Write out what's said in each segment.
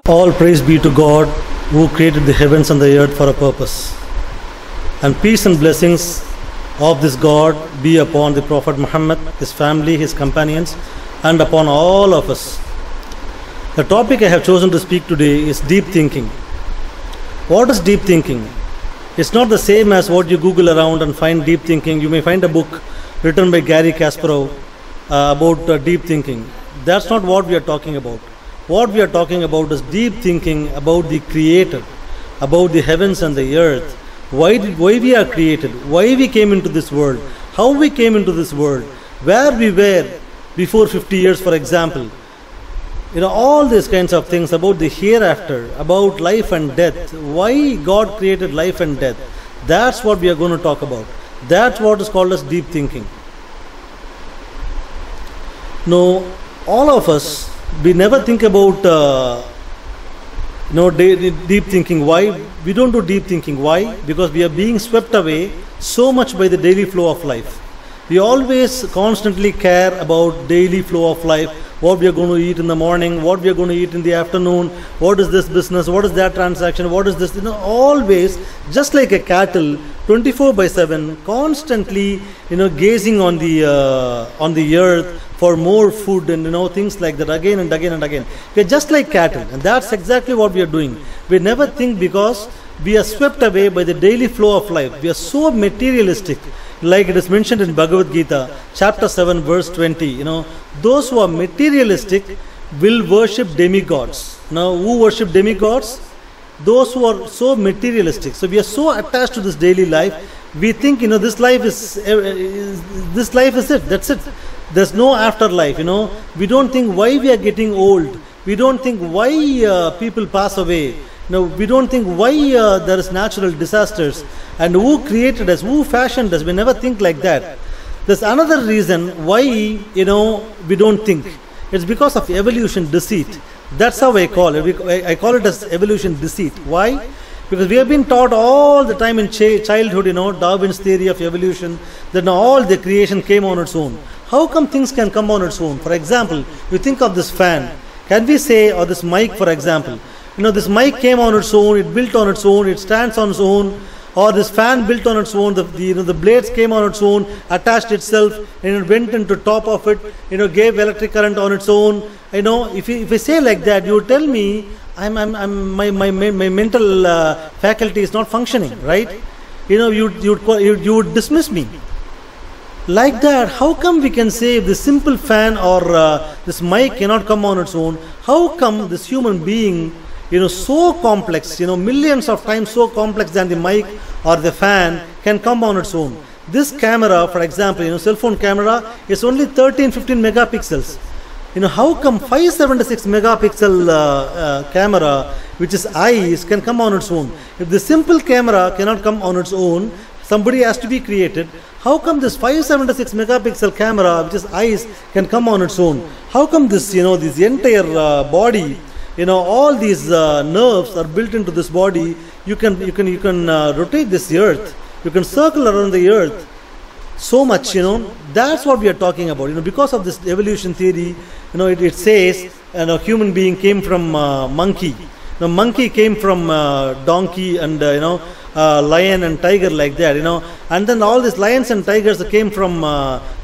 All praise be to God who created the heavens and the earth for a purpose. And peace and blessings of this God be upon the Prophet Muhammad, his family, his companions, and upon all of us. The topic I have chosen to speak today is deep thinking. What is deep thinking? It's not the same as what you Google around and find deep thinking. You may find a book written by Gary Kasparov about deep thinking. That's not what we are talking about. What we are talking about is deep thinking about the Creator, about the heavens and the earth, why we are created, why we came into this world, how we came into this world, where we were before 50 years, for example. All these kinds of things about the hereafter, about life and death, why God created life and death. That's what we are going to talk about. That's what is called as deep thinking. Now, all of us, we never think about deep thinking. Why? We don't do deep thinking. Why? Because we are being swept away so much by the daily flow of life. We always constantly care about daily flow of life, what we are going to eat in the morning, what we are going to eat in the afternoon, what is this business, what is that transaction, what is this, always, just like a cattle, 24/7, constantly, gazing on the earth for more food and, things like that again and again and again. We are just like cattle, and that's exactly what we are doing. We never think because we are swept away by the daily flow of life. We are so materialistic. Like it is mentioned in Bhagavad Gita, chapter 7, verse 20. Those who are materialistic will worship demigods. Now, who worship demigods? Those who are so materialistic. So we are so attached to this daily life. We think, this life is it. That's it. There's no afterlife. We don't think why we are getting old. We don't think why people pass away. We don't think why there is natural disasters and who created us, who fashioned us. We never think like that. There's another reason why, we don't think. It's because of evolution deceit. That's how I call it. I call it as evolution deceit. Why? Because we have been taught all the time in childhood, Darwin's theory of evolution, that all the creation came on its own. How come things can come on its own? For example, you think of this fan. Can we say, or this mic, for example, this mic came on its own, it built on its own, it stands on its own, or this fan built on its own, the blades came on its own, attached itself, and it went into top of it, gave electric current on its own. If you say like that, you tell me my mental faculty is not functioning, right? You would dismiss me. Like that, how come we can say if the simple fan or this mic cannot come on its own? How come this human being, so complex, millions of times so complex than the mic or the fan can come on its own? This camera, for example, cell phone camera is only 13-15 megapixels. How come 576 megapixel camera, which is eyes, can come on its own? If the simple camera cannot come on its own, somebody has to be created. How come this 576 megapixel camera, which is eyes, can come on its own? How come this, this entire body, all these nerves are built into this body? You can rotate this earth. You can circle around the earth so much. That's what we are talking about. Because of this evolution theory, it says, human being came from monkey. The monkey came from donkey and lion and tiger, like that, and then all these lions and tigers came from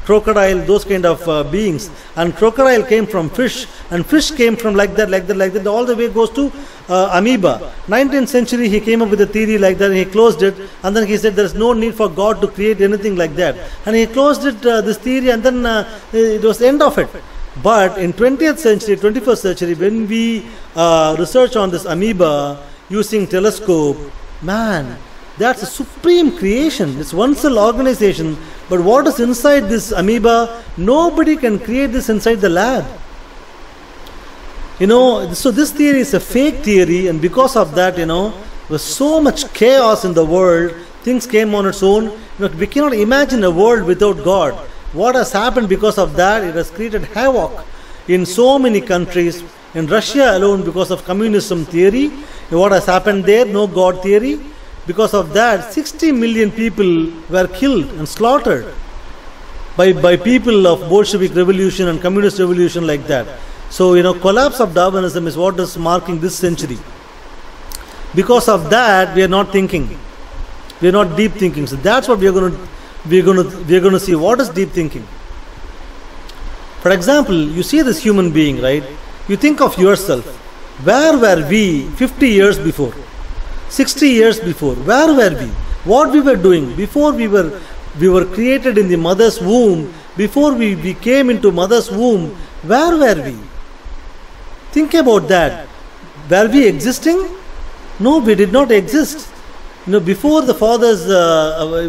crocodile, those kind of beings, and crocodile came from fish, and fish came from like that, all the way goes to amoeba. 19th century he came up with a theory like that, and he closed it, and then he said there is no need for God to create anything like that, and he closed it, this theory, and then it was the end of it. But in 20th century, 21st century, when we research on this amoeba using telescope, man, that's a supreme creation. It's one cell organization. But what is inside this amoeba? Nobody can create this inside the lab. So this theory is a fake theory, and because of that, there's so much chaos in the world. Things came on its own. We cannot imagine a world without God. What has happened because of that? It has created havoc in so many countries. In Russia alone, because of communism theory, what has happened there? No God theory. Because of that, 60 million people were killed and slaughtered by people of Bolshevik revolution and communist revolution, like that. So, collapse of Darwinism is what is marking this century. Because of that, we are not thinking. We are not deep thinking. So that's what we are going to see. What is deep thinking? For example, you see this human being, right? You think of yourself. Where were we 50 years before? 60 years before? Where were we? What we were doing before we were created in the mother's womb? Before we came into mother's womb, where were we? Think about that. Were we existing? No, we did not exist. Before the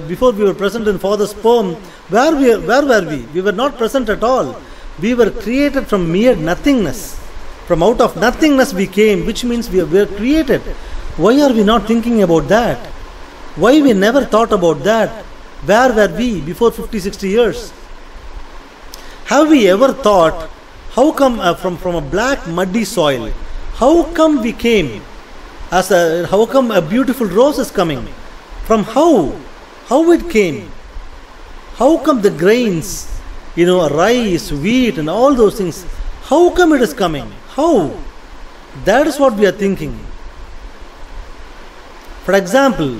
before we were present in father's sperm, where were we? We were not present at all. We were created from mere nothingness. From out of nothingness we came, which means we were created. Why are we not thinking about that? Why we never thought about that? Where were we before 50, 60 years? Have we ever thought, how come from a black muddy soil, how come we came? How come a beautiful rose is coming? From how? How it came? How come the grains, rice, wheat and all those things, how come it is coming? How? That is what we are thinking. For example,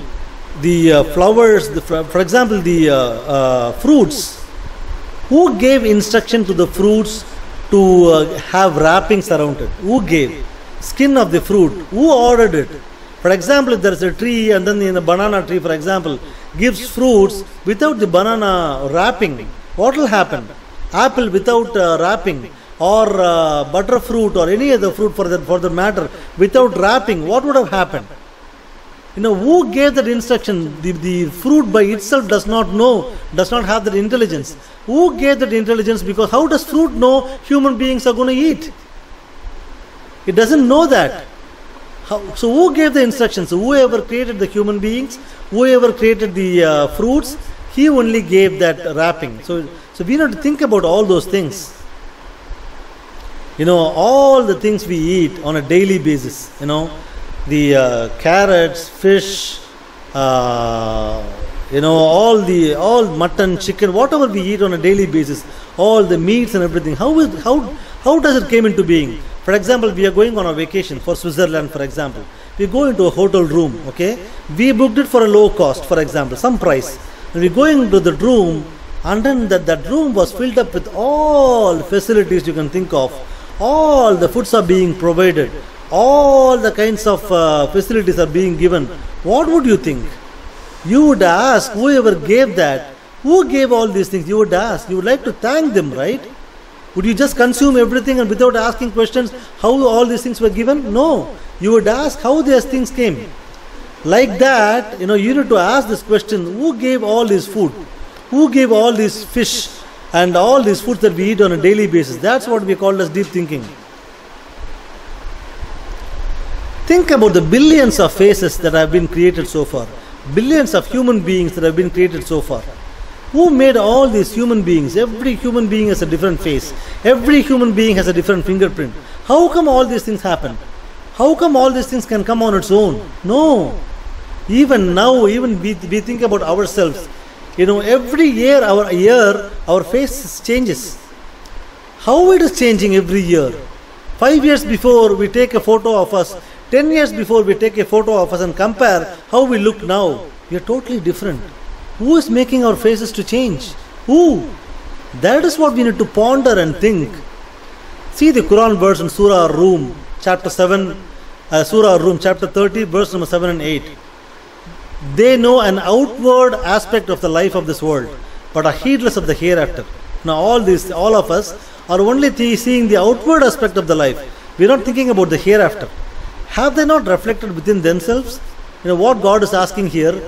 the flowers, for example, the fruits. Who gave instruction to the fruits to have wrappings around it? Who gave? Skin of the fruit. Who ordered it? For example, if there is a tree and then in a banana tree, for example, gives fruits without the banana wrapping, what will happen? Apple without wrapping, or butter fruit, or any other fruit for the matter, without wrapping, what would have happened? Who gave that instruction? The fruit by itself does not know, does not have that intelligence. Who gave that intelligence? Because how does fruit know human beings are going to eat? It doesn't know that. So who gave the instructions? Whoever created the human beings, whoever created the fruits, he only gave that wrapping. So we need to think about all those things. All the things we eat on a daily basis. The carrots, fish, all mutton, chicken, whatever we eat on a daily basis, all the meats and everything. How does it came into being? For example, we are going on a vacation for Switzerland, for example. We go into a hotel room, okay? We booked it for a low cost, for example, some price. And we go into the room, and then that room was filled up with all facilities you can think of. All the foods are being provided. All the kinds of facilities are being given. What would you think? You would ask whoever gave that, who gave all these things? You would ask. You would like to thank them, right? Would you just consume everything and without asking questions how all these things were given? No. You would ask how these things came. Like that, you need to ask this question: who gave all this food? Who gave all these fish and all these foods that we eat on a daily basis? That's what we call as deep thinking. Think about the billions of faces that have been created so far. Billions of human beings that have been created so far. Who made all these human beings? Every human being has a different face. Every human being has a different fingerprint. How come all these things happen? How come all these things can come on its own? No. Even now, we think about ourselves. Every year, our face changes. How it is changing every year? 5 years before, we take a photo of us. 10 years before, we take a photo of us and compare how we look now. We are totally different. Who is making our faces to change? Who? That is what we need to ponder and think. See the Quran verse in Surah Ar-Rum, chapter 7, Surah Ar-Rum, chapter 30, verse number 7 and 8. They know an outward aspect of the life of this world, but are heedless of the hereafter. Now all of us are only seeing the outward aspect of the life. We are not thinking about the hereafter. Have they not reflected within themselves? What God is asking here,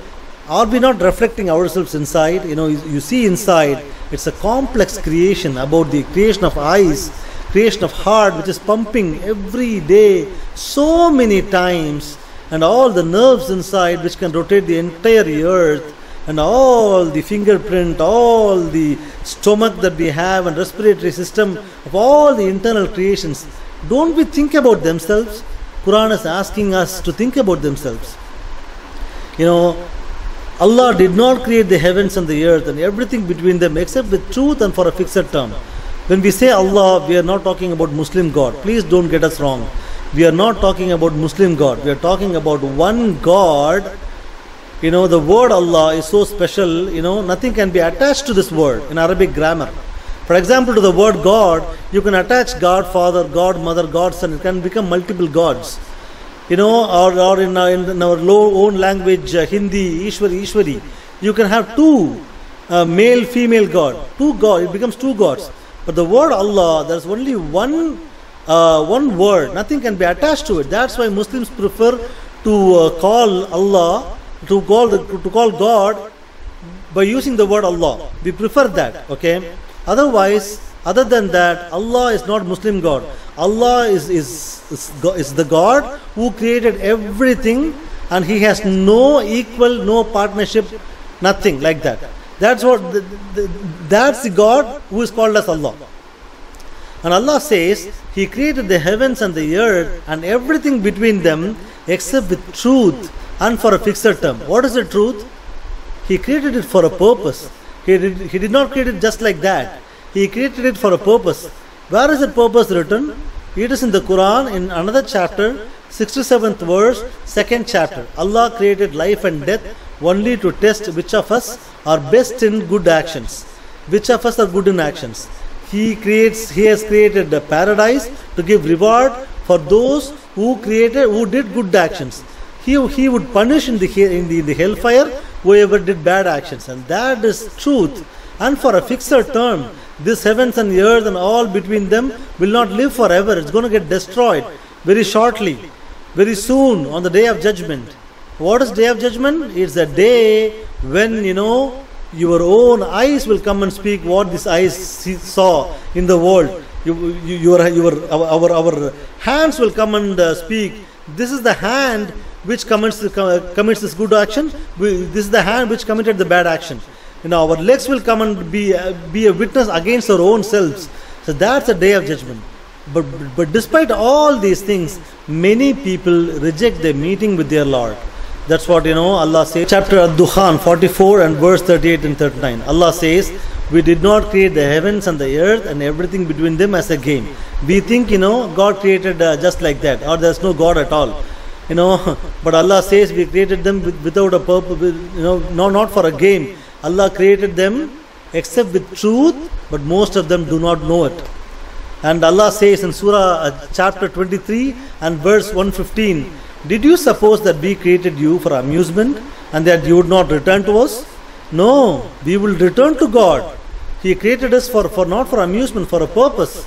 are we not reflecting ourselves inside? You see inside, it's a complex creation about the creation of eyes, creation of heart, which is pumping every day so many times, and all the nerves inside which can rotate the entire earth, and all the fingerprint, all the stomach that we have and respiratory system of all the internal creations. Don't we think about themselves? Quran is asking us to think about themselves. Allah did not create the heavens and the earth and everything between them except with truth and for a fixed term. When we say Allah, we are not talking about Muslim God. Please don't get us wrong. We are not talking about Muslim God. We are talking about one God. The word Allah is so special, nothing can be attached to this word in Arabic grammar. For example, to the word God, you can attach God Father, God Mother, God Son. It can become multiple gods. Or in our own language, Hindi, Ishwari, you can have two male, female God. Two God, it becomes two gods. But the word Allah, there is only one word. Nothing can be attached to it. That's why Muslims prefer to call Allah, to call God by using the word Allah. We prefer that. Okay. Other than that, Allah is not Muslim God. Allah is the God who created everything, and He has no equal, no partnership, nothing like that. That's the God who is called as Allah. And Allah says He created the heavens and the earth and everything between them except with truth and for a fixed term. What is the truth? He created it for a purpose. He did not create it just like that. He created it for a purpose. Where is that purpose written? It is in the Quran in another chapter, 67th verse, 2nd chapter. Allah created life and death only to test which of us are best in good actions. Which of us are good in actions. He has created a paradise to give reward for those who did good actions. He would punish in the hellfire whoever did bad actions, and that is truth. And for a fixed term, this heavens and the earth and all between them will not live forever. It's going to get destroyed very shortly, very soon on the day of judgment. What is day of judgment? It's a day when your own eyes will come and speak what these eyes saw in the world. Our hands will come and speak. This is the hand which commits this good action. This is the hand which committed the bad action. Our legs will come and be a witness against our own selves. So that's a day of judgment. But despite all these things, many people reject their meeting with their Lord. That's what Allah says. Chapter Ad-Dukhan 44 and verse 38 and 39. Allah says, we did not create the heavens and the earth and everything between them as a game. We think God created just like that, or there's no God at all. But Allah says we created them without a purpose, not for a game. Allah created them except with truth, but most of them do not know it. And Allah says in Surah chapter 23 and verse 115, did you suppose that we created you for amusement and that you would not return to us? No, we will return to God. He created us not for amusement, for a purpose.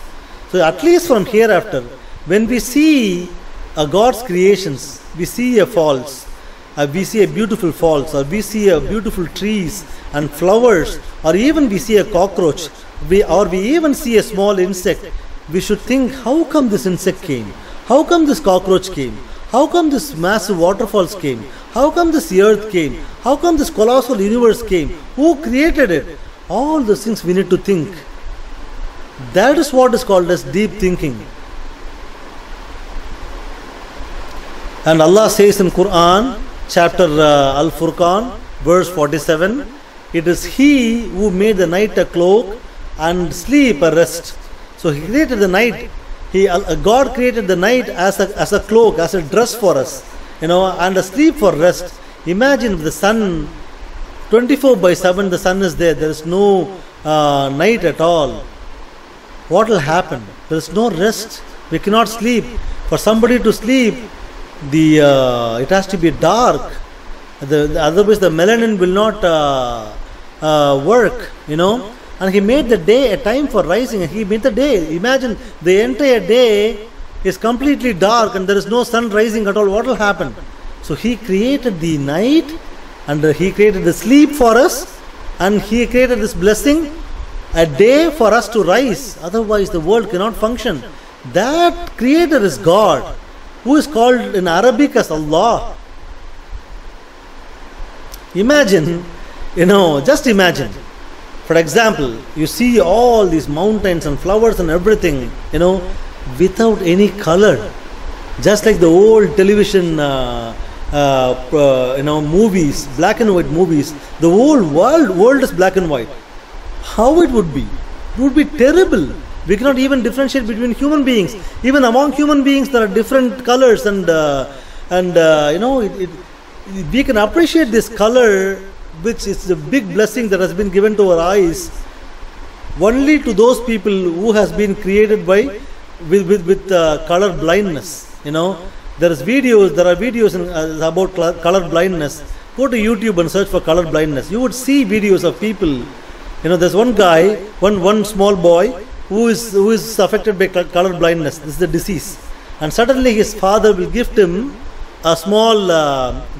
So at least from hereafter, when we see God's creations, we see a falls, we see a beautiful falls, or we see a beautiful trees and flowers, or even we see a cockroach, or we even see a small insect, we should think, how come this insect came? How come this cockroach came? How come this massive waterfalls came? How come this earth came? How come this colossal universe came? Who created it? All those things we need to think. That is what is called as deep thinking. And Allah says in Quran, chapter Al-Furqan, verse 47, it is He who made the night a cloak and sleep a rest. So He created the night. God created the night as a cloak, as a dress for us, and a sleep for rest. Imagine the sun, 24/7, the sun is there. There is no night at all. What will happen? There is no rest. We cannot sleep. For somebody to sleep, it has to be dark. Otherwise, the melanin will not work. And He made the day a time for rising. He made the day. Imagine the entire day is completely dark and there is no sun rising at all. What will happen? So He created the night and He created the sleep for us, and He created this blessing, a day for us to rise. Otherwise, the world cannot function. That Creator is God, who is called in Arabic as Allah. Imagine, just imagine. For example, you see all these mountains and flowers and everything, without any color. Just like the old television, movies, black and white movies. The whole world is black and white. How it would be? It would be terrible. We cannot even differentiate between human beings. Even among human beings, there are different colors, and we can appreciate this color, which is a big blessing that has been given to our eyes, only to those people who has been created by with color blindness. There are videos about color blindness. Go to YouTube and search for color blindness. You would see videos of people. There's one guy, one small boy who is affected by color blindness. This is a disease, and suddenly his father will gift him a small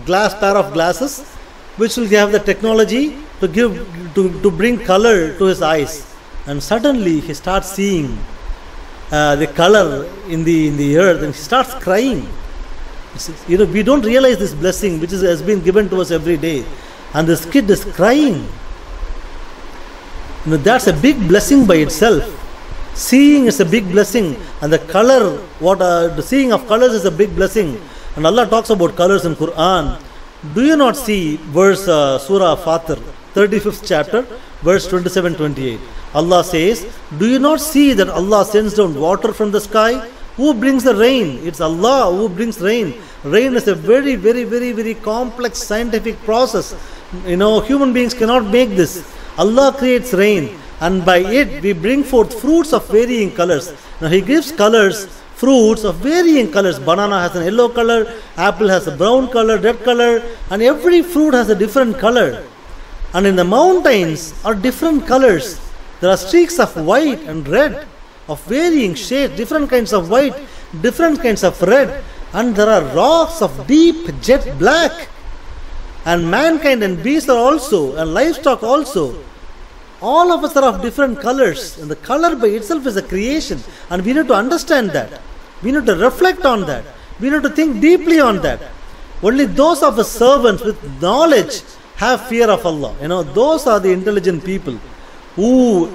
pair of glasses, which will have the technology to bring color to his eyes, and suddenly he starts seeing the color in the earth, and he starts crying. We don't realize this blessing which has been given to us every day, and this kid is crying. That's a big blessing by itself. Seeing is a big blessing, and the color, the seeing of colors is a big blessing. And Allah talks about colors in Quran. Do you not see verse Surah Fatir, 35th chapter, verse 27-28? Allah says, do you not see that Allah sends down water from the sky? Who brings the rain? It's Allah who brings rain. Rain is a very, very, very, very complex scientific process. Human beings cannot make this. Allah creates rain, and by it we bring forth fruits of varying colors. Now He gives fruits of varying colors. Banana has an yellow color, apple has a brown color, red color, and every fruit has a different color. And in the mountains are different colors. There are streaks of white and red, of varying shades, different kinds of white, different kinds of red, and there are rocks of deep jet black. And mankind and beasts are also, and livestock also. All of us are of different colors, and the color by itself is a creation, and we need to understand that. We need to reflect on that. We need to think deeply on that. Only those of us servants with knowledge have fear of Allah. Those are the intelligent people who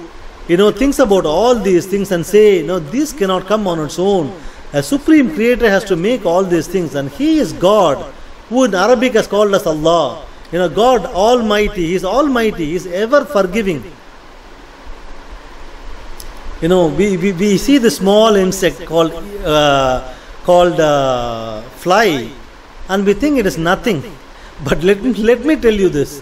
thinks about all these things and say, this cannot come on its own. A supreme creator has to make all these things, and He is God, who in Arabic has called us Allah. God Almighty, He is Almighty, He is ever forgiving. We see the small insect called fly, and we think it is nothing. But let me tell you this.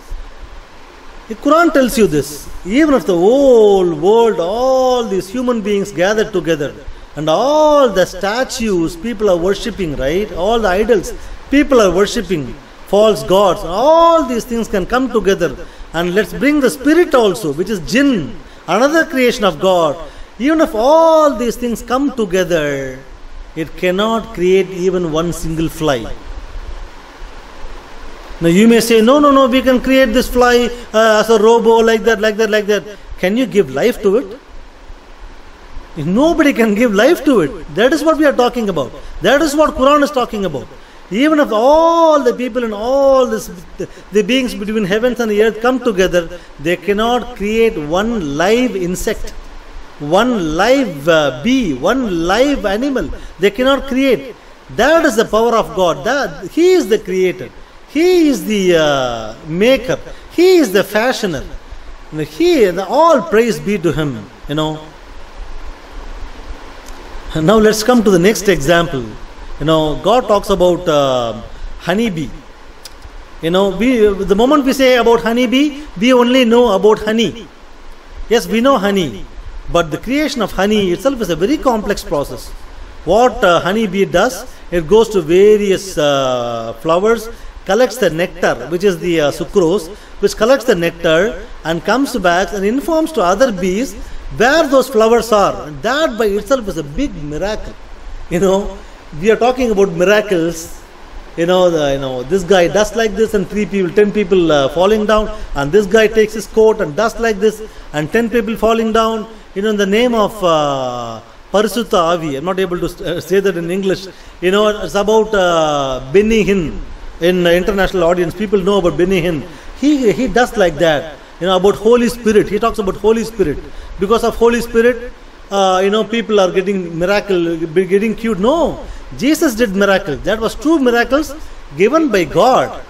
The Quran tells you this. Even if the whole world, all these human beings gathered together, and all the statues people are worshipping, right? All the idols people are worshipping, false gods, all these things can come together, and let's bring the spirit also, which is jinn, another creation of God. Even if all these things come together, it cannot create even one single fly. Now you may say, no, we can create this fly as a robo, like that. Can you give life to it? Nobody can give life to it. That is what we are talking about. That is what Quran is talking about. Even if all the people and all the beings between heavens and the earth come together, they cannot create one live insect, one live bee, one live animal. They cannot create. That is the power of God. He is the creator. He is the maker. He is the fashioner. All praise be to Him. Now let's come to the next example. God talks about honeybee. The moment we say about honeybee, we only know about honey. Yes, we know honey, but the creation of honey itself is a very complex process. What honeybee does, it goes to various flowers, collects the nectar, which is the sucrose, which collects the nectar and comes back and informs to other bees where those flowers are. And that by itself is a big miracle. We are talking about miracles. This guy does like this, and 10 people falling down, and this guy takes his coat and does like this, and 10 people falling down. In the name of Parisutta Avi, I'm not able to say that in English. It's about Benny Hinn. In the international audience, people know about Benny Hinn. He does like that. About Holy Spirit. He talks about Holy Spirit. Because of Holy Spirit, people are getting cured. No, Jesus did miracles. That was true miracles given by God,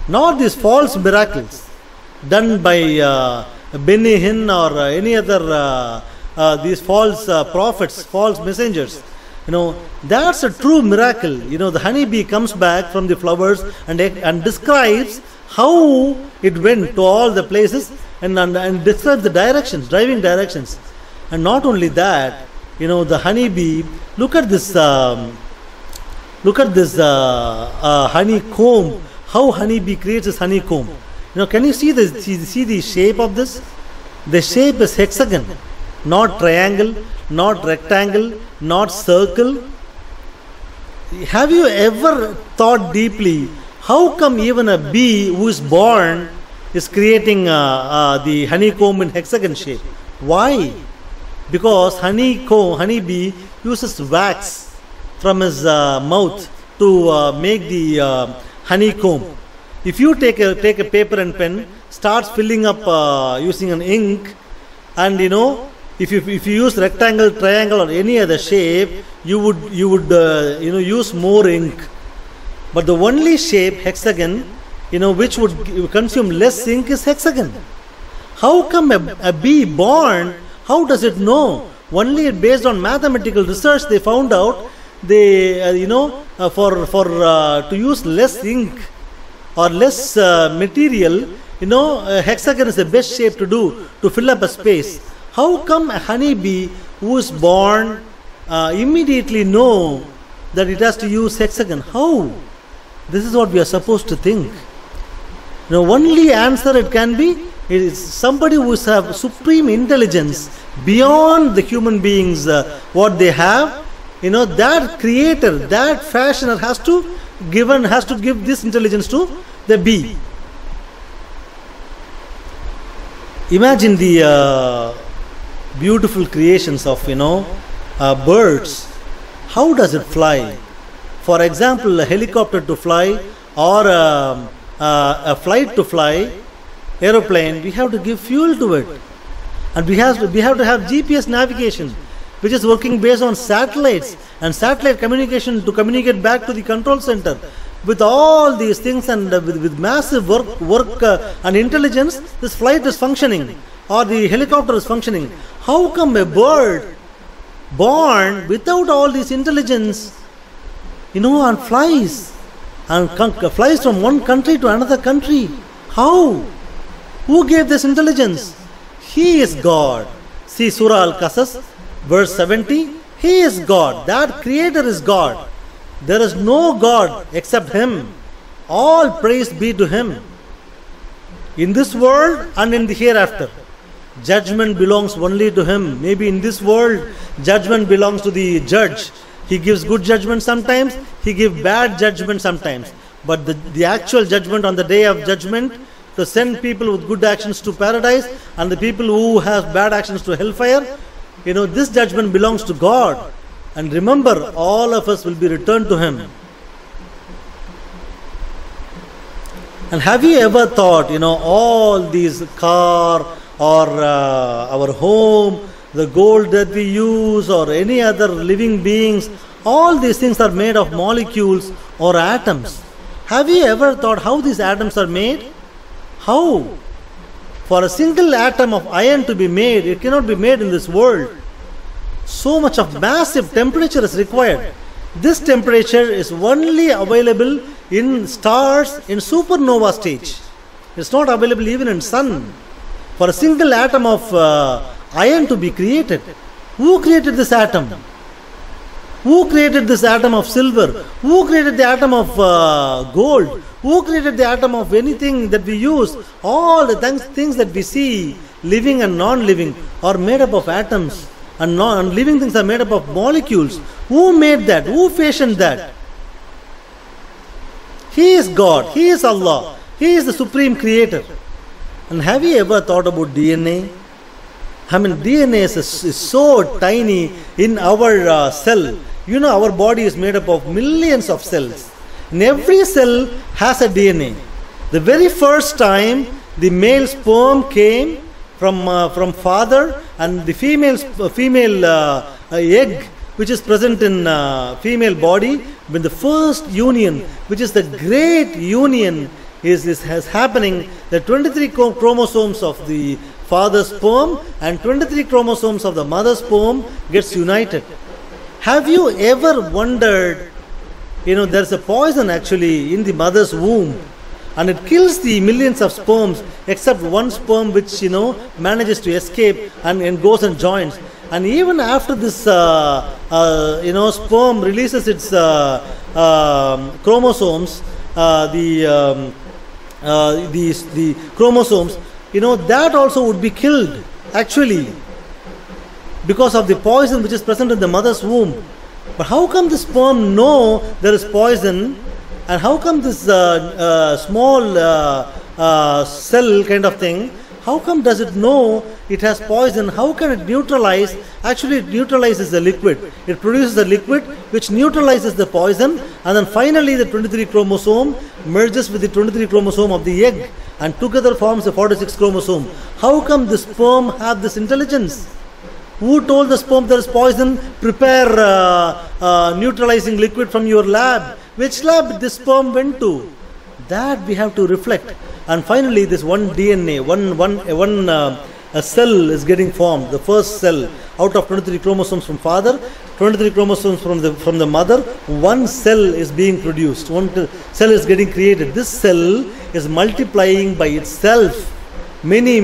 not these false miracles done by Benny Hinn or any other these false prophets, false messengers. That's a true miracle. The honeybee comes back from the flowers and describes how it went to all the places and describes the directions, driving directions. And not only that, the honeybee, look at this honeycomb, how honeybee creates this honeycomb. Can you see the shape of this? The shape is hexagon, not triangle, not rectangle, not circle. Have you ever thought deeply, how come even a bee who is born is creating the honeycomb in hexagon shape? Why? Because honeybee uses wax from his mouth to make the honeycomb. If you take a paper and pen, starts filling up using an ink, and if you use rectangle, triangle, or any other shape, you would use more ink. But the only shape, hexagon, which would consume less ink, is hexagon. How come a bee born? How does it know? Only based on mathematical research, they found out to use less ink or less material, hexagon is the best shape to fill up a space. How come a honeybee who is born immediately know that it has to use hexagon? How? This is what we are supposed to think. Only answer it can be is somebody who has supreme intelligence beyond the human beings what they have. That creator, that fashioner has to give this intelligence to the bee. Imagine the beautiful creations of birds. How does it fly? For example, a helicopter to fly or a flight to fly, aeroplane, we have to give fuel to it, and we have to have GPS navigation, which is working based on satellites and satellite communication to communicate back to the control center. With all these things and with massive work and intelligence, this flight is functioning or the helicopter is functioning. How come a bird born without all this intelligence, and flies from one country to another country? How? Who gave this intelligence? He is God. See Surah Al-Qasas, verse 70. He is God. That creator is God. There is no God except Him. All praise be to Him. In this world and in the hereafter, judgment belongs only to Him. Maybe in this world, judgment belongs to the judge. He gives good judgment sometimes, He gives bad judgment sometimes. But the actual judgment on the day of judgment, to send people with good actions to paradise and the people who have bad actions to hellfire, this judgment belongs to God. And remember, all of us will be returned to Him. And have you ever thought, all these car or our home, the gold that we use or any other living beings, all these things are made of molecules or atoms. Have you ever thought how these atoms are made? How? For a single atom of iron to be made, it cannot be made in this world. So much of massive temperature is required. This temperature is only available in stars in supernova stage. It's not available even in sun. For a single atom of iron to be created, who created this atom? Who created this atom of silver? Who created the atom of gold? Who created the atom of anything that we use? All the things that we see, living and non-living, are made up of atoms. And living things are made up of molecules. Who made that? Who fashioned that? He is God. He is Allah. He is the supreme creator. And have you ever thought about DNA? DNA is so tiny in our cell. Our body is made up of millions of cells. And every cell has a DNA. The very first time the male sperm came from father, and the female egg which is present in female body, when the first union, which is the great union, is happening, the 23 chromosomes of the father's sperm and 23 chromosomes of the mother's sperm gets united. Have you ever wondered, there's a poison actually in the mother's womb, and it kills the millions of sperms except one sperm which manages to escape and goes and joins. And even after this sperm releases its chromosomes, the chromosomes, that also would be killed actually, because of the poison which is present in the mother's womb. But how come the sperm know there is poison, and how come this small cell kind of thing, how come does it know it has poison? How can it neutralize? Actually, it neutralizes the liquid. It produces a liquid which neutralizes the poison, and then finally the 23 chromosome merges with the 23 chromosome of the egg and together forms the 46 chromosome. How come the sperm have this intelligence? Who told the sperm there is poison? Prepare neutralizing liquid from your lab. Which lab this sperm went to? That we have to reflect. And finally, this one DNA, a cell is getting formed. The first cell out of 23 chromosomes from father, 23 chromosomes from the mother. One cell is being produced. One cell is getting created. This cell is multiplying by itself many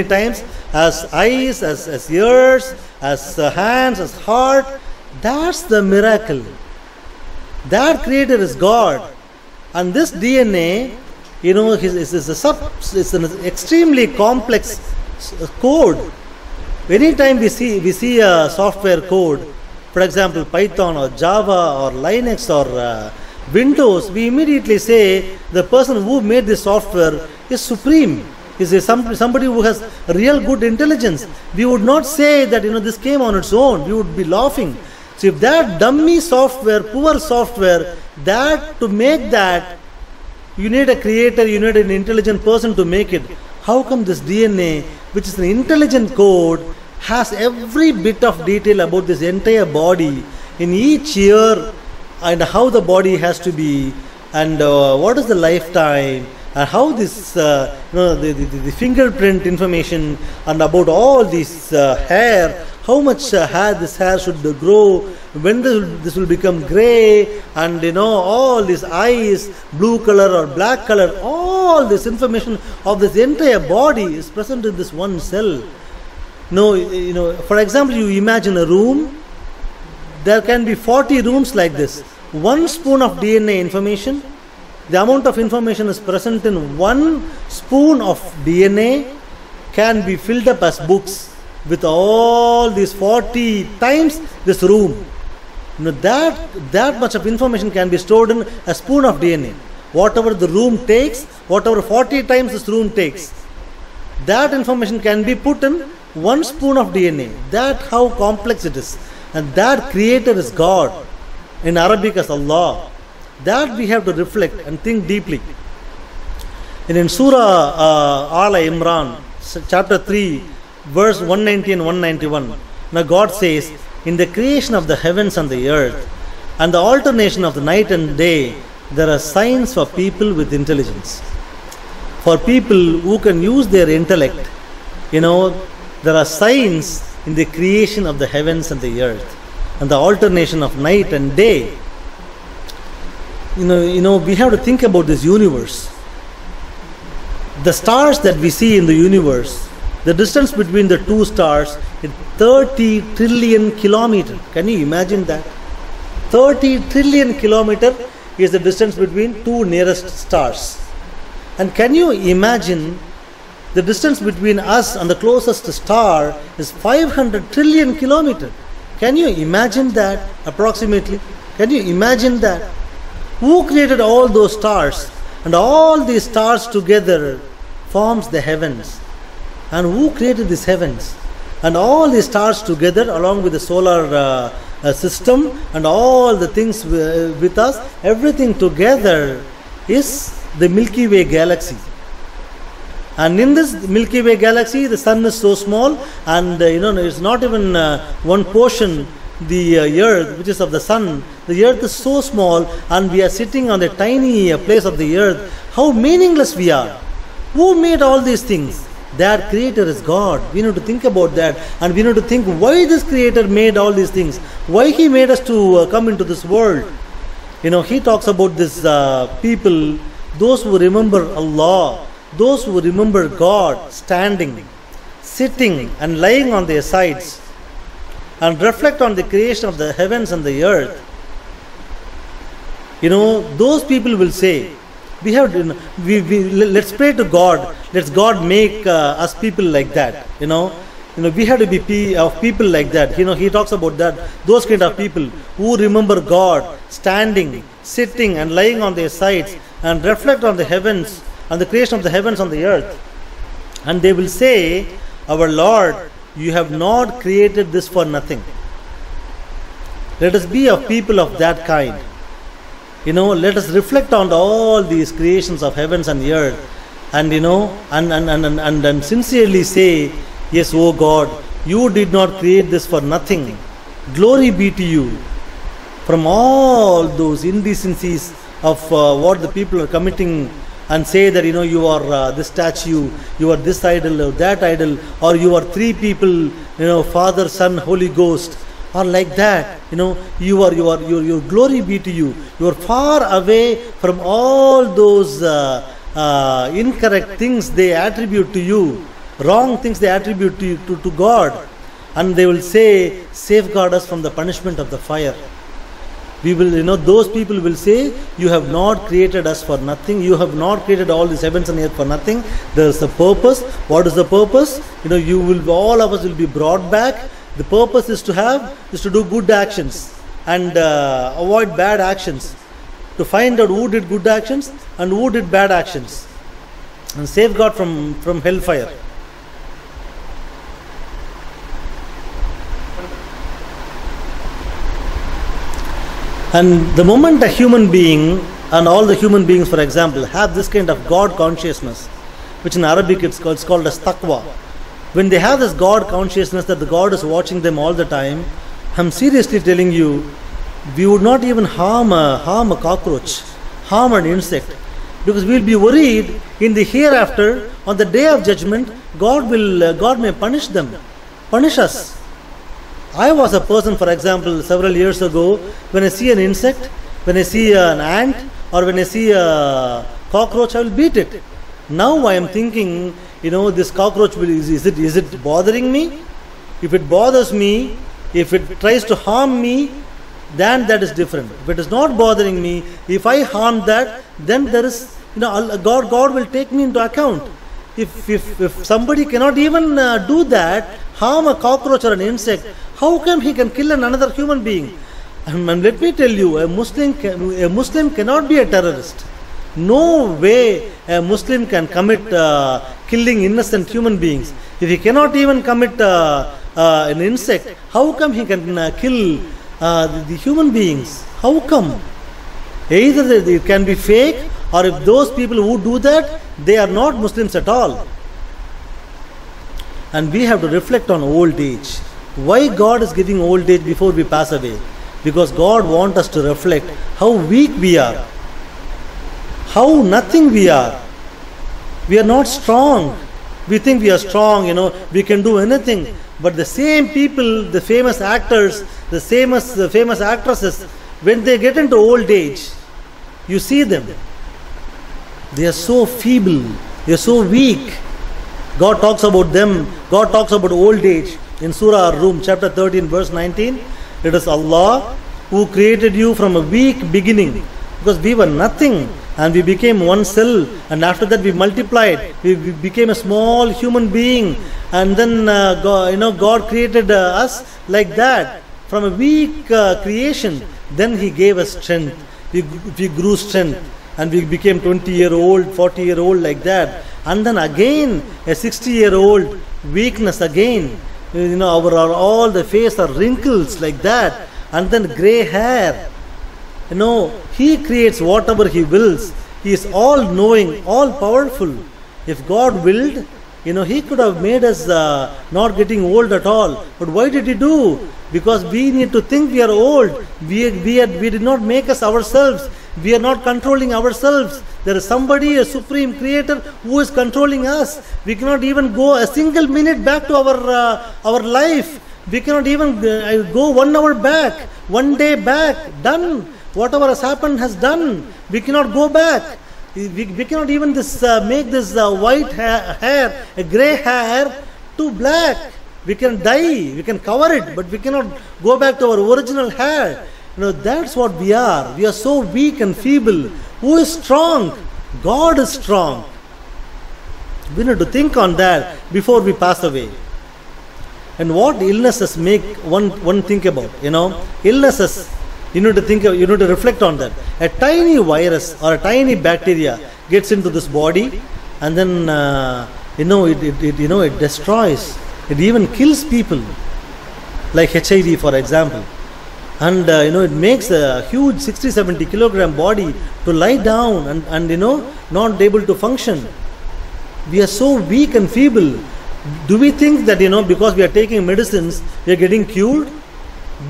times, as eyes, as ears, as hands, as heart. That's the miracle. That creator is God. And this DNA, it's an extremely complex code. Anytime we see a software code, for example, Python or Java or Linux or Windows, we immediately say the person who made this software is supreme. Is somebody who has real good intelligence. We would not say that this came on its own. We would be laughing. So if that dummy software, poor software, to make that, you need a creator, you need an intelligent person to make it. How come this DNA, which is an intelligent code, has every bit of detail about this entire body in each year, and how the body has to be, and what is the lifetime, and how this, the fingerprint information, and about all this hair, how much this hair should grow, when this will become grey, and all these eyes, blue color or black color, all this information of this entire body is present in this one cell. For example, you imagine a room. There can be 40 rooms like this. 1 spoon of DNA information. The amount of information is present in 1 spoon of DNA can be filled up as books with all these 40 times this room. That much of information can be stored in a spoon of DNA. Whatever the room takes, whatever 40 times this room takes, that information can be put in 1 spoon of DNA. That's how complex it is. And that creator is God. In Arabic as Allah. That we have to reflect and think deeply. And in Surah Al Imran, chapter 3, verse 190 and 191, now God says, in the creation of the heavens and the earth, and the alternation of the night and day, there are signs for people with intelligence. For people who can use their intellect, there are signs in the creation of the heavens and the earth, and the alternation of night and day. We have to think about this universe. The stars that we see in the universe, the distance between the 2 stars is 30 trillion kilometers. Can you imagine that? 30 trillion kilometers is the distance between 2 nearest stars. And can you imagine the distance between us and the closest star is 500 trillion kilometers. Can you imagine that approximately? Can you imagine that? Who created all those stars? And all these stars together forms the heavens. And who created these heavens? And all these stars together, along with the solar system and all the things with us, everything together is the Milky Way galaxy. And in this Milky Way galaxy, the sun is so small, and it's not even one portion. The earth, which is of the sun, the earth is so small, and we are sitting on the tiny place of the earth. How meaningless we are. Who made all these things? Their creator is God. We need to think about that, and we need to think why this creator made all these things, why he made us to come into this world. He talks about this people, those who remember Allah, those who remember God, standing, sitting and lying on their sides, and reflect on the creation of the heavens and the earth. Those people will say, let's pray to God. Let's God make us people like that. We have to be people like that. He talks about that. Those kind of people who remember God, standing, sitting, and lying on their sides, and reflect on the heavens and the creation of the heavens and the earth. And they will say, "Our Lord, you have not created this for nothing." Let us be a people of that kind. Let us reflect on all these creations of heavens and the earth, and and sincerely say, "Yes, O God, you did not create this for nothing. Glory be to you." From all those indecencies of what the people are committing, and say that you are this statue, you are this idol or that idol, or you are three people, Father, Son, Holy Ghost, or like that. Your glory be to you. You are far away from all those incorrect things they attribute to you, wrong things they attribute to God. And they will say, "Safeguard us from the punishment of the fire." We will, those people will say, "You have not created us for nothing. You have not created all these heavens and earth for nothing. There is a purpose." What is the purpose? All of us will be brought back. The purpose is to do good actions and avoid bad actions. To find out who did good actions and who did bad actions, and safeguard from hellfire. And the moment a human being, and all the human beings, for example, have this kind of God consciousness, which in Arabic it's called as taqwa. When they have this God consciousness that the God is watching them all the time, I'm seriously telling you, we would not even harm a cockroach, harm an insect, because we'll be worried in the hereafter, on the day of judgment, God may punish us. I was a person, for example, several years ago, when I see an insect, when I see an ant, or when I see a cockroach, I will beat it. Now I am thinking, this cockroach, is it bothering me? If it bothers me, if it tries to harm me, then that is different. If it is not bothering me, if I harm that, then there is, God will take me into account. If somebody cannot even do that, harm a cockroach or an insect, how come he can kill another human being? And let me tell you, a Muslim cannot be a terrorist. No way a Muslim can commit killing innocent human beings. If he cannot even commit an insect, how come he can kill the human beings? How come? Either it can be fake, or if those people who do that, they are not Muslims at all. And we have to reflect on old age. Why God is giving old age before we pass away? Because God wants us to reflect how weak we are, how nothing we are. We are not strong. We think we are strong, we can do anything. But the same people, the famous actors, the famous actresses, when they get into old age, you see them. They are so feeble. They are so weak. God talks about them. God talks about old age in Surah Ar-Rum, chapter 13, verse 19. It is Allah who created you from a weak beginning, because we were nothing and we became one cell, and after that we multiplied. We became a small human being, and then God created us like that from a weak creation. Then He gave us strength. We grew strength, and we became 20-year-old, 40-year-old, like that. And then again a 60-year-old, weakness again. All the face are wrinkles like that, and then grey hair. He creates whatever He wills. He is all knowing, all powerful. If God willed, He could have made us not getting old at all. But why did He do? Because we need to think we are old. We did not make us ourselves. We are not controlling ourselves. There is somebody, a supreme creator, who is controlling us. We cannot even go a single minute back to our life. We cannot even go 1 hour back, 1 day back. Done. Whatever has happened has done. We cannot go back. We cannot even make this white hair, a grey hair, to black. We can dye, we can cover it, but we cannot go back to our original hair. That's what we are. We are so weak and feeble. Who is strong? God is strong. We need to think on that before we pass away. And what illnesses make one think about? Illnesses. You need to reflect on that. A tiny virus or a tiny bacteria gets into this body, and then it destroys. It even kills people, like HIV, for example. And it makes a huge 60-70 kilogram body to lie down and not able to function. We are so weak and feeble. Do we think that because we are taking medicines we are getting cured?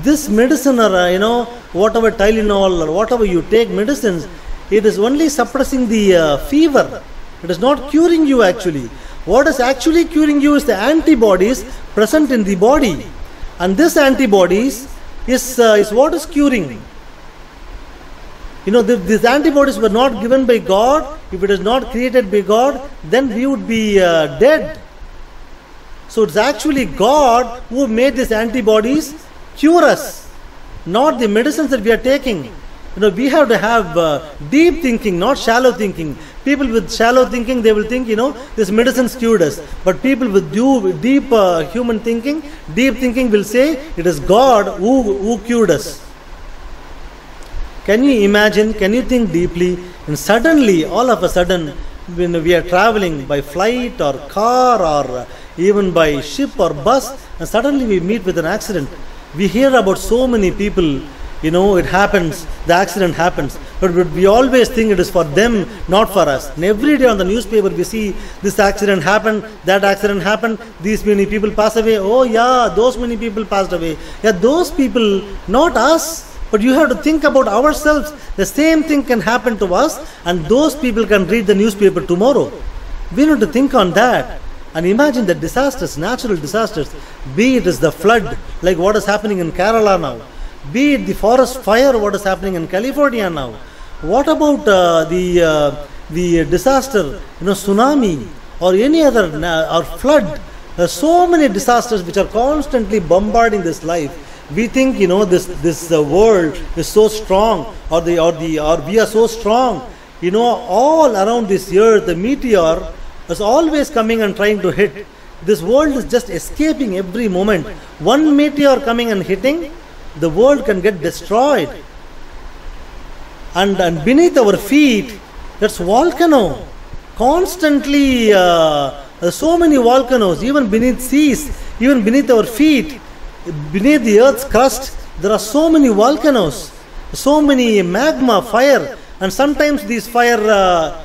This medicine or whatever Tylenol or whatever you take medicines, it is only suppressing the fever. It is not curing you actually. What is actually curing you is the antibodies present in the body, and this antibodies is what is curing. These antibodies were not given by God. If it is not created by God, then we would be dead. So it's actually God who made these antibodies cure us, not the medicines that we are taking. We have to have deep thinking, not shallow thinking. People with shallow thinking, they will think, this medicine cured us. But people with deep human thinking, deep thinking will say, it is God who cured us. Can you imagine, can you think deeply? And suddenly, all of a sudden, when we are traveling by flight or car or even by ship or bus, and suddenly we meet with an accident. We hear about so many people, it happens, the accident happens. But we always think it is for them, not for us. And every day on the newspaper we see this accident happened, that accident happened, these many people passed away. Oh yeah, those many people passed away. Yeah, those people, not us. But you have to think about ourselves. The same thing can happen to us, and those people can read the newspaper tomorrow. We need to think on that. And imagine the disasters, natural disasters, be it is the flood, like what is happening in Kerala now, be it the forest fire, what is happening in California now. What about the disaster, tsunami or any other or flood? There are so many disasters which are constantly bombarding this life. We think this world is so strong, or we are so strong. All around this earth, the meteor is always coming and trying to hit. This world is just escaping every moment. One meteor coming and hitting, the world can get destroyed. And beneath our feet, that's volcano. Constantly, so many volcanoes, even beneath seas, even beneath our feet, beneath the earth's crust, there are so many volcanoes, so many magma, fire. And sometimes this fire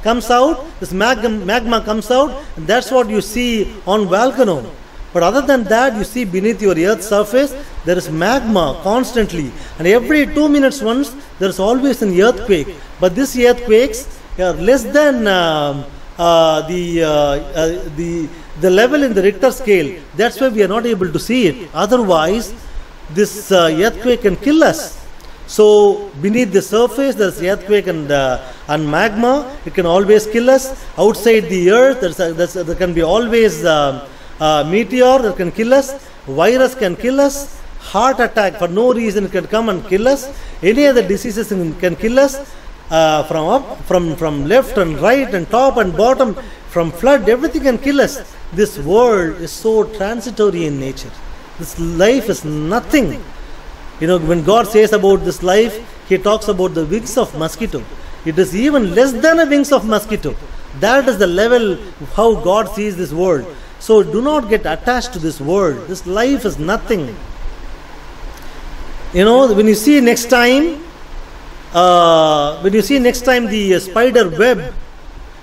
comes out, this magma comes out, and that's what you see on volcano. But other than that, you see beneath your earth's surface, there is magma constantly. And every 2 minutes once, there is always an earthquake. But these earthquakes are less than the level in the Richter scale. That's why we are not able to see it. Otherwise, this earthquake can kill us. So beneath the surface, there is earthquake and magma. It can always kill us. Outside the earth, there can be always meteor that can kill us. Virus can kill us. Heart attack for no reason can come and kill us. Any other diseases can kill us. From left and right and top and bottom, from flood, everything can kill us. This world is so transitory in nature. This life is nothing. When God says about this life, He talks about the wings of mosquito. It is even less than a wings of mosquito. That is the level of how God sees this world. So do not get attached to this world. This life is nothing. When you see next time the spider web,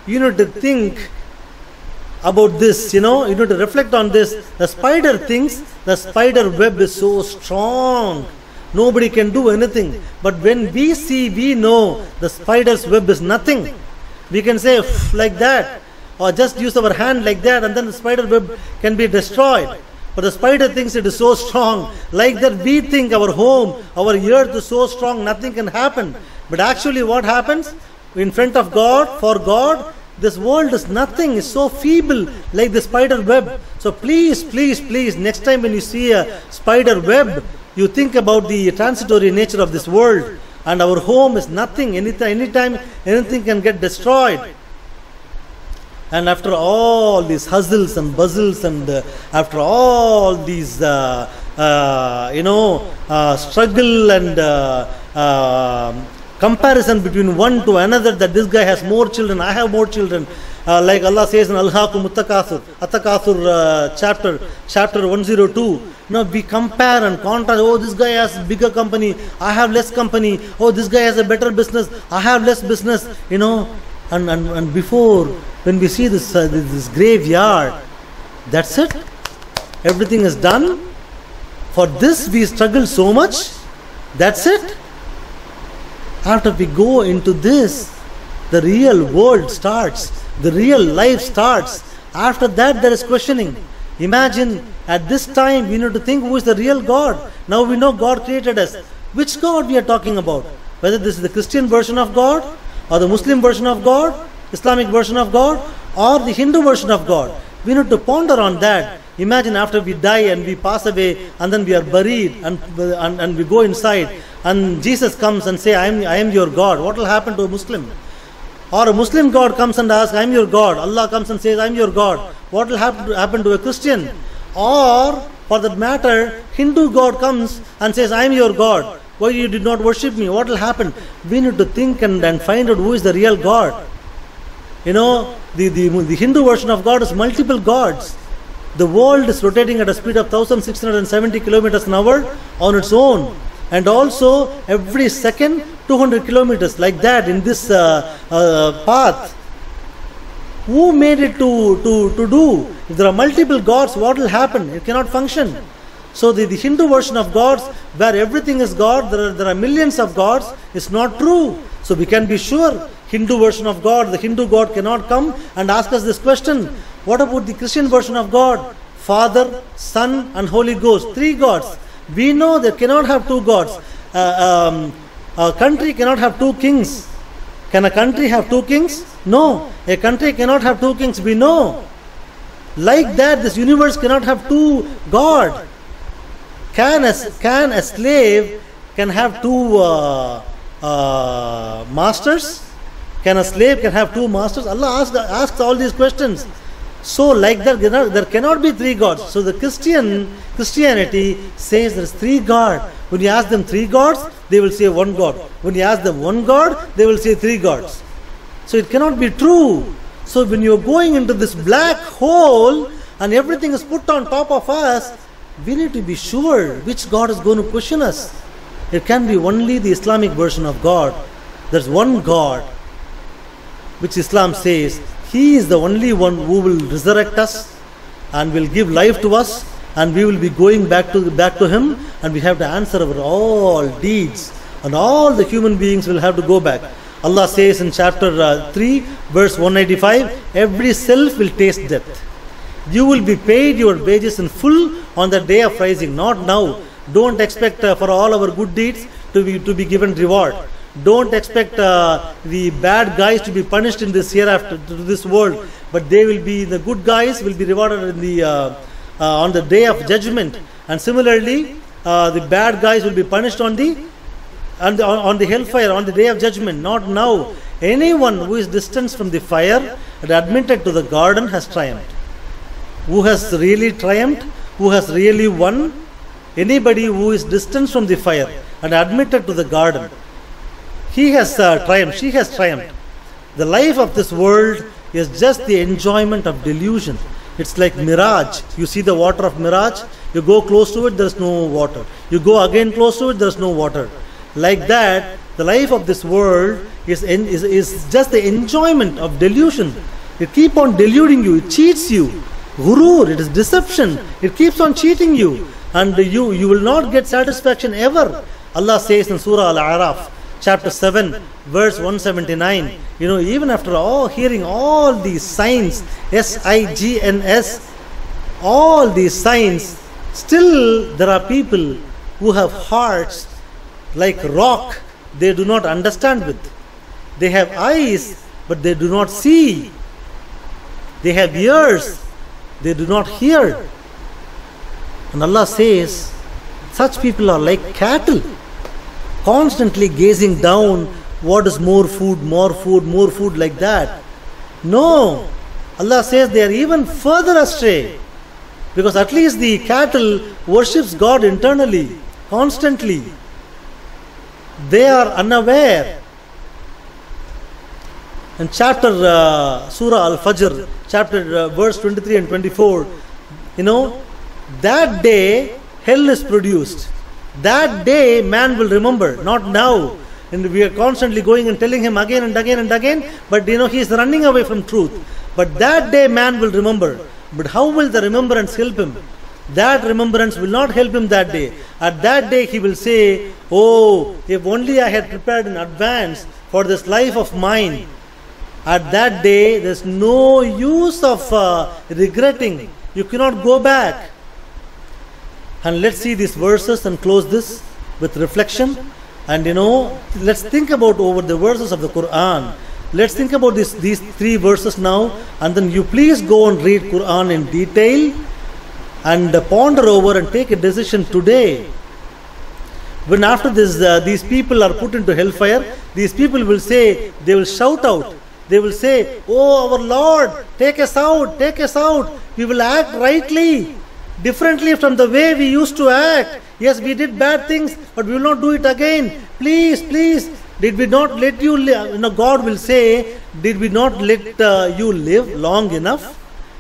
you need to think about this, you need to reflect on this. The spider thinks the spider web is so strong. Nobody can do anything. But when we see, we know the spider's web is nothing. We can say like that, or just use our hand like that, and then the spider web can be destroyed. But the spider thinks it is so strong. Like that we think our home, our earth is so strong, nothing can happen. But actually what happens? In front of God, for God, this world is nothing, is so feeble, like the spider web. So please, please, please, next time when you see a spider web, you think about the transitory nature of this world. And our home is nothing. Anytime anything can get destroyed. And after all these hustles and bustles, and after all these struggle and comparison between one to another, that this guy has more children, I have more children, like Allah says in Al-Haakum At-Takathur chapter 102. Now we compare and contrast. Oh, this guy has bigger company, I have less company. Oh, this guy has a better business, I have less business. And before, when we see this graveyard, that's it. Everything is done. For this we struggle so much. That's it. After we go into this, the real world starts. The real life starts. After that, there is questioning. Imagine, at this time, we need to think who is the real God. Now we know God created us. Which God we are talking about? Whether this is the Christian version of God, or the Muslim version of God, Islamic version of God, or the Hindu version of God. We need to ponder on that. Imagine after we die and we pass away, and then we are buried, and we go inside, and Jesus comes and say, I am your God. What will happen to a Muslim? Or a Muslim God comes and asks, I am your God. Allah comes and says, I am your God. What will happen to a Christian? Or, for that matter, Hindu God comes and says, I am your God. Why you did not worship me? What will happen? We need to think and find out who is the real God. The Hindu version of God is multiple gods. The world is rotating at a speed of 1670 kilometers an hour on its own. And also every second 200 kilometers, like that, in this path. Who made it to do? If there are multiple gods, what will happen? It cannot function. So the Hindu version of gods, where everything is God, there are millions of gods, is not true. So we can be sure, Hindu version of God, the Hindu God cannot come and ask us this question. What about the Christian version of God? Father, Son and Holy Ghost, 3 gods. We know they cannot have 2 gods. A country cannot have 2 kings. Can a country have 2 kings? No. A country cannot have 2 kings, we know. Like that, this universe cannot have 2 gods. Can a slave have 2 masters? Can a slave have 2 masters? Allah asks all these questions. So like that, there cannot be 3 gods. So the Christianity says there is 3 gods. When you ask them 3 gods, they will say 1 God. When you ask them 1 God, they will say 3 gods. So it cannot be true. So when you are going into this black hole and everything is put on top of us, we need to be sure which God is going to question us. It can be only the Islamic version of God. There's one God, which Islam says, He is the only one who will resurrect us and will give life to us, and we will be going back to Him, and we have to answer our all deeds, and all the human beings will have to go back. Allah says in chapter 3, verse 185, every self will taste death. You will be paid your wages in full on the day of rising, not now. Don't expect for all our good deeds to be given reward. Don't expect the bad guys to be punished in this hereafter, to this world, but they will be, the good guys will be rewarded in the on the day of judgment. And similarly, the bad guys will be punished on the hellfire on the day of judgment, not now. Anyone who is distanced from the fire and admitted to the garden has triumphed. Who has really triumphed? Who has really won? Anybody who is distanced from the fire and admitted to the garden, he has triumphed, she has triumphed. The life of this world is just the enjoyment of delusion. It's like mirage. You see the water of mirage, you go close to it, there is no water. You go again close to it, there is no water. Like that, the life of this world is just the enjoyment of delusion. It keeps on deluding you. It cheats you. Ghurur, it is deception. It keeps on cheating you. And you will not get satisfaction ever. Allah says in Surah Al-A'raf, chapter 7, verse 179, even after hearing all these signs, S-I-G-N-S, all these signs, still there are people who have hearts like rock they do not understand with. They have eyes, but they do not see. They have ears, they do not hear. And Allah says, such people are like cattle, constantly gazing down, what is more food, like that. No, Allah says they are even further astray. Because at least the cattle worships God internally, constantly. They are unaware. In chapter Surah Al-Fajr, chapter verse 23 and 24, that day hell is produced. That day man will remember, not now. And we are constantly going and telling him again and again and again, but he is running away from truth. But that day man will remember. But how will the remembrance help him? That remembrance will not help him that day. At that day he will say, oh, if only I had prepared in advance for this life of mine. At that day there is no use of regretting. You cannot go back. And let's see these verses and close this with reflection. And let's think about over the verses of the Quran. Let's think about these 3 verses now, and then you please go and read Quran in detail and ponder over and take a decision today. When after this, these people are put into hellfire, these people will say, they will shout out, they will say, oh our Lord, take us out, take us out. We will act rightly, differently from the way we used to act. Yes, we did bad things, but we will not do it again. Please, please. Did we not let you live? God will say, did we not let you live long enough?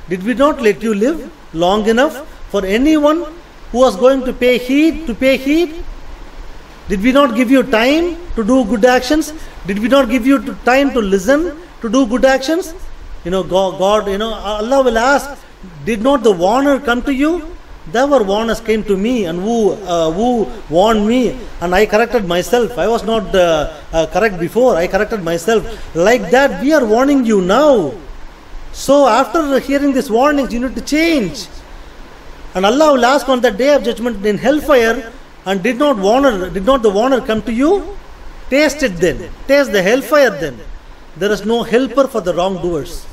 Did we not let you live long enough for anyone who was going to pay heed, Did we not give you time to do good actions? Did we not give you time to listen, to do good actions? God, Allah will ask, did not the warner come to you? There were warners came to me and who warned me, and I corrected myself. I was not correct before. I corrected myself. Like that, we are warning you now. So after hearing these warnings, you need to change. And Allah will ask on that day of judgment in hellfire, and did not the warner come to you? Taste it then. Taste the hellfire then. There is no helper for the wrongdoers.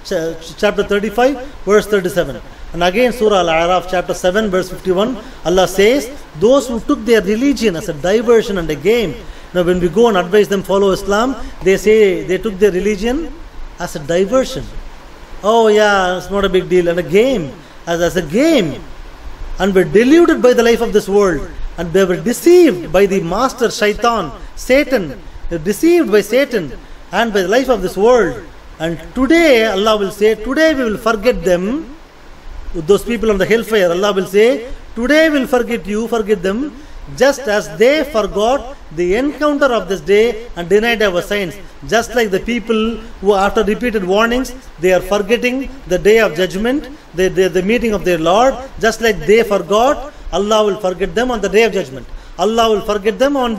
Chapter 35, verse 37. And again Surah Al-A'raf, chapter 7, verse 51, Allah says, those who took their religion as a diversion and a game. Now when we go and advise them follow Islam, they say they took their religion as a diversion. Oh yeah, it's not a big deal. And a game, as a game. And were deluded by the life of this world. And they were deceived by the master Shaitan, Satan. They were deceived by Satan and by the life of this world. And today, Allah will say, today we will forget them. Those people on the hellfire, Allah will say, today we will forget them, just as they forgot the encounter of this day and denied our signs. Just like the people who after repeated warnings, they are forgetting the day of judgment, the meeting of their Lord. Just like they forgot, Allah will forget them on the day of judgment. Allah will forget them on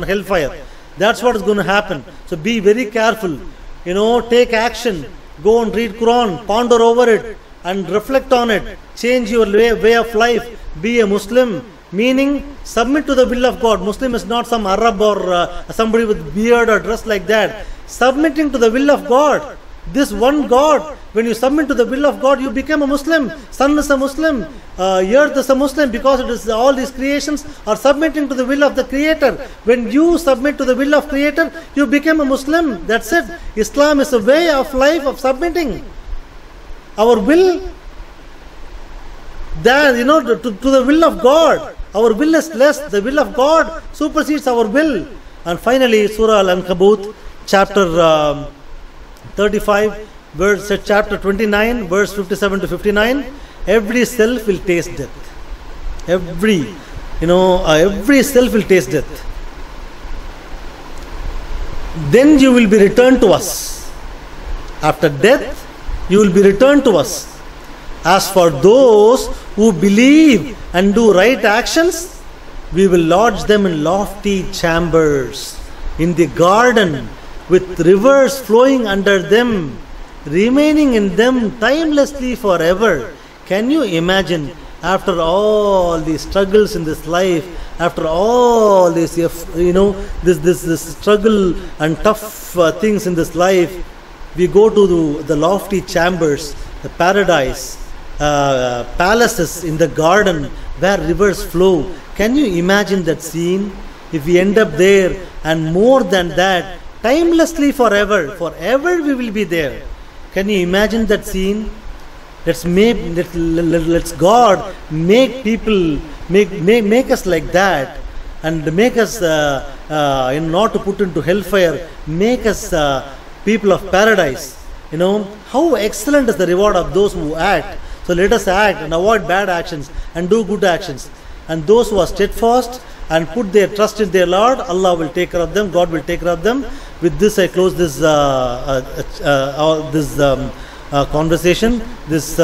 hellfire. That's what is going to happen. So be very careful. Take action. Go and read Quran, ponder over it and reflect on it. Change your way of life. Be a Muslim, meaning submit to the will of God. Muslim is not some Arab or somebody with beard or dress like that. Submitting to the will of God. This one God. When you submit to the will of God, you become a Muslim. Sun is a Muslim. Earth is a Muslim, because it is all these creations are submitting to the will of the Creator. When you submit to the will of Creator, you become a Muslim. That's it. Islam is a way of life of submitting. Our will, to the will of God. Our will is less. The will of God supersedes our will. And finally, Surah Al-Ankabut, chapter 35, chapter 29, verse 57 to 59. Every self will taste death. Every self will taste death. Then you will be returned to us. After death, you will be returned to us. As for those who believe and do right actions, we will lodge them in lofty chambers in the garden with rivers flowing under them, remaining in them timelessly forever. Can you imagine, after all these struggles in this life, after all this, this struggle and tough things in this life, we go to the lofty chambers, the paradise, palaces in the garden where rivers flow. Can you imagine that scene? If we end up there, and more than that, timelessly forever we will be there. Can you imagine that scene? Let's God make people, make us like that, and make us not to put into hellfire, make us people of paradise. How excellent is the reward of those who act. So let us act and avoid bad actions and do good actions. And those who are steadfast and put their trust in their Lord, Allah will take care of them, God will take care of them. With this I close this conversation, this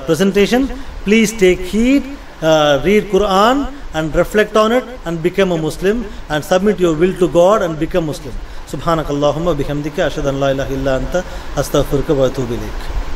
presentation. Please take heed, read Quran and reflect on it and become a Muslim, and submit your will to God and become Muslim. Subhanakallahumma bihamdika ashhadu an la ilaha illa anta astaghfiruka wa atubu ilaik.